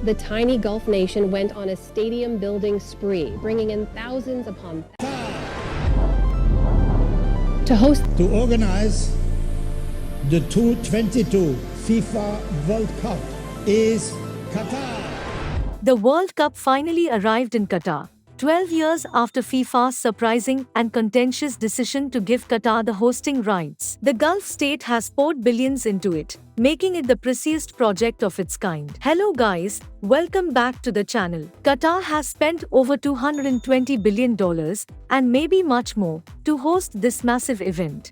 The tiny Gulf nation went on a stadium-building spree, bringing in thousands upon to organize the 2022 FIFA World Cup is Qatar. The World Cup finally arrived in Qatar, 12 years after FIFA's surprising and contentious decision to give Qatar the hosting rights. The Gulf state has poured billions into it, making it the priciest project of its kind. Hello guys, welcome back to the channel. Qatar has spent over $220 billion, and maybe much more, to host this massive event.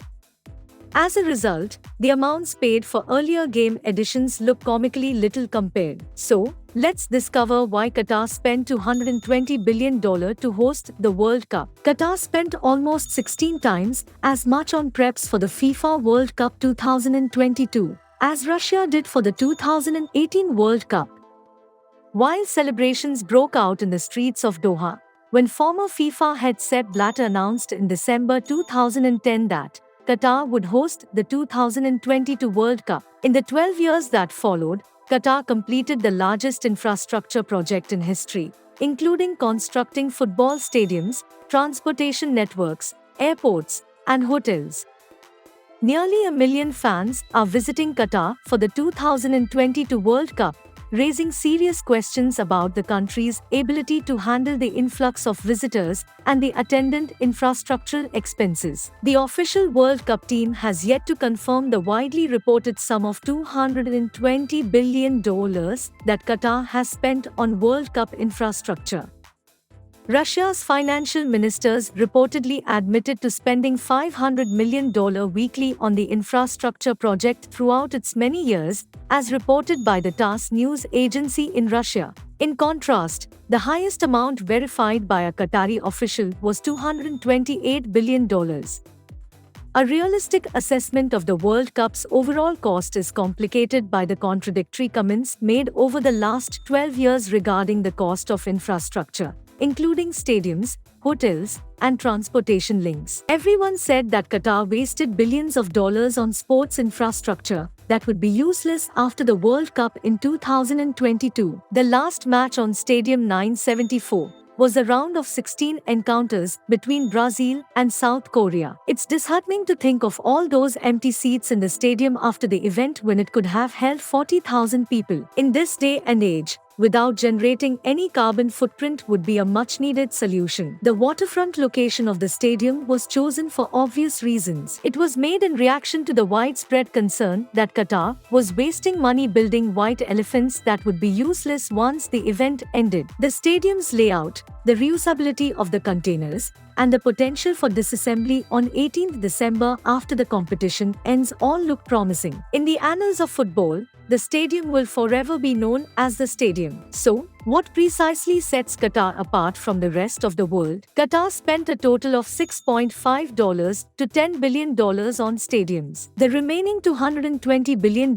As a result, the amounts paid for earlier game editions look comically little compared. So, let's discover why Qatar spent $220 billion to host the World Cup. Qatar spent almost 16 times as much on preps for the FIFA World Cup 2022 as Russia did for the 2018 World Cup. While celebrations broke out in the streets of Doha, when former FIFA head Sepp Blatter announced in December 2010 that Qatar would host the 2022 World Cup. In the 12 years that followed, Qatar completed the largest infrastructure project in history, including constructing football stadiums, transportation networks, airports, and hotels. Nearly 1 million fans are visiting Qatar for the 2022 World Cup, raising serious questions about the country's ability to handle the influx of visitors and the attendant infrastructural expenses. The official World Cup team has yet to confirm the widely reported sum of $220 billion that Qatar has spent on World Cup infrastructure. Russia's financial ministers reportedly admitted to spending $500 million weekly on the infrastructure project throughout its many years, as reported by the TASS news agency in Russia. In contrast, the highest amount verified by a Qatari official was $228 billion. A realistic assessment of the World Cup's overall cost is complicated by the contradictory comments made over the last 12 years regarding the cost of infrastructure, including stadiums, hotels, and transportation links. Everyone said that Qatar wasted billions of dollars on sports infrastructure that would be useless after the World Cup in 2022. The last match on Stadium 974 was a round of 16 encounters between Brazil and South Korea. It's disheartening to think of all those empty seats in the stadium after the event when it could have held 40,000 people. In this day and age, without generating any carbon footprint would be a much-needed solution. The waterfront location of the stadium was chosen for obvious reasons. It was made in reaction to the widespread concern that Qatar was wasting money building white elephants that would be useless once the event ended. The stadium's layout, the reusability of the containers, and the potential for disassembly on 18th December after the competition ends all look promising. In the annals of football, the stadium will forever be known as the stadium. So, what precisely sets Qatar apart from the rest of the world? Qatar spent a total of $6.5 to $10 billion on stadiums. The remaining $220 billion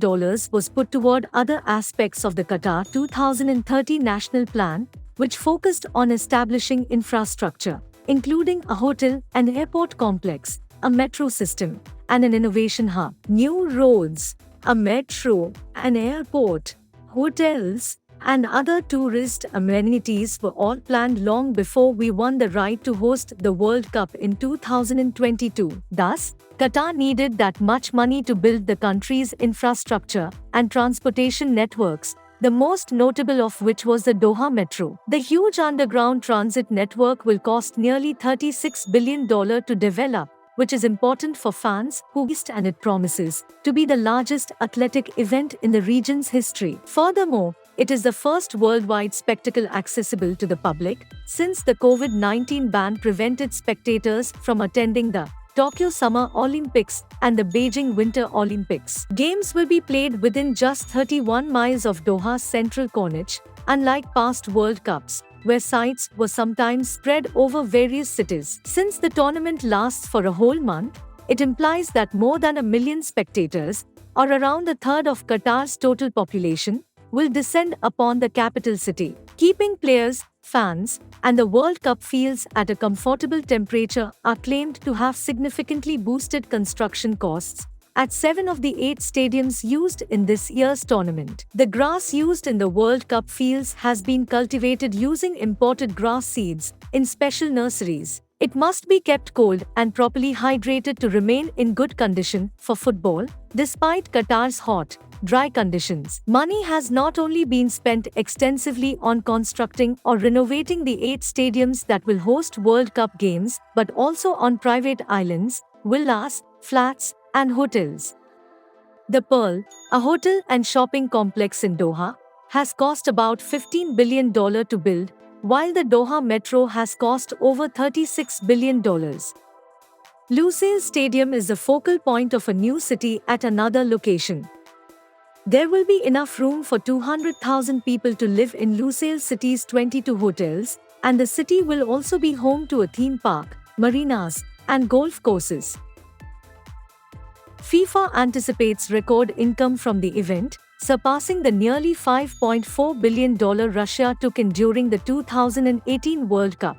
was put toward other aspects of the Qatar 2030 national plan, which focused on establishing infrastructure, including a hotel and airport complex, a metro system, and an innovation hub. New roads, a metro, an airport, hotels, and other tourist amenities were all planned long before we won the right to host the World Cup in 2022. Thus, Qatar needed that much money to build the country's infrastructure and transportation networks, the most notable of which was the Doha Metro. The huge underground transit network will cost nearly $36 billion to develop, which is important for fans and it promises to be the largest athletic event in the region's history. Furthermore, it is the first worldwide spectacle accessible to the public, since the COVID-19 ban prevented spectators from attending the Tokyo Summer Olympics and the Beijing Winter Olympics. Games will be played within just 31 miles of Doha's central Corniche, unlike past World Cups, where sites were sometimes spread over various cities. Since the tournament lasts for a whole month, it implies that more than 1 million spectators, or around a third of Qatar's total population, will descend upon the capital city, keeping players, fans, and the World Cup fields at a comfortable temperature are claimed to have significantly boosted construction costs at 7 of the 8 stadiums used in this year's tournament. The grass used in the World Cup fields has been cultivated using imported grass seeds in special nurseries. It must be kept cold and properly hydrated to remain in good condition for football, despite Qatar's hot, dry conditions. Money has not only been spent extensively on constructing or renovating the 8 stadiums that will host World Cup games, but also on private islands, villas, flats, and hotels. The Pearl, a hotel and shopping complex in Doha, has cost about $15 billion to build, while the Doha Metro has cost over $36 billion. Lusail Stadium is the focal point of a new city at another location. There will be enough room for 200,000 people to live in Lusail City's 22 hotels, and the city will also be home to a theme park, marinas, and golf courses. FIFA anticipates record income from the event, surpassing the nearly $5.4 billion Russia took in during the 2018 World Cup.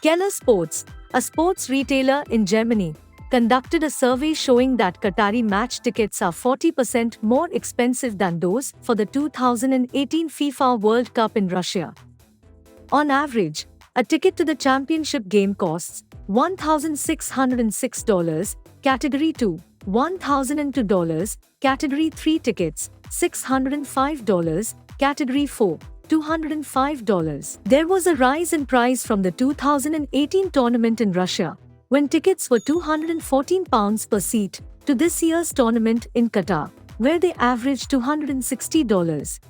Keller Sports, a sports retailer in Germany, conducted a survey showing that Qatari match tickets are 40% more expensive than those for the 2018 FIFA World Cup in Russia. On average, a ticket to the championship game costs $1,606, Category 2, $1,002, Category 3 tickets, $605, Category 4, $205. There was a rise in price from the 2018 tournament in Russia, when tickets were £214 per seat, to this year's tournament in Qatar, where they averaged $260.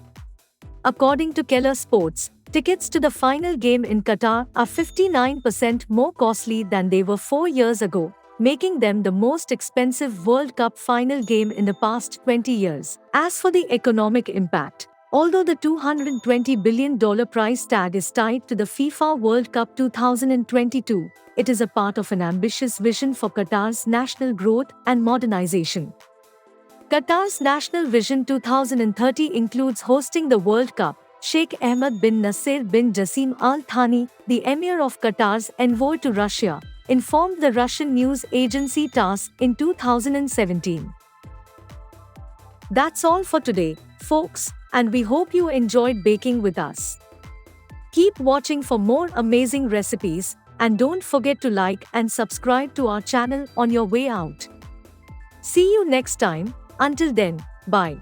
According to Keller Sports, tickets to the final game in Qatar are 59% more costly than they were 4 years ago, making them the most expensive World Cup final game in the past 20 years. As for the economic impact, although the $220 billion price tag is tied to the FIFA World Cup 2022, it is a part of an ambitious vision for Qatar's national growth and modernization. Qatar's National Vision 2030 includes hosting the World Cup. Sheikh Ahmed bin Nasser bin Jassim Al Thani, the Emir of Qatar's envoy to Russia, informed the Russian news agency TASS in 2017. That's all for today, folks, and we hope you enjoyed baking with us. Keep watching for more amazing recipes, and don't forget to like and subscribe to our channel on your way out. See you next time. Until then, bye.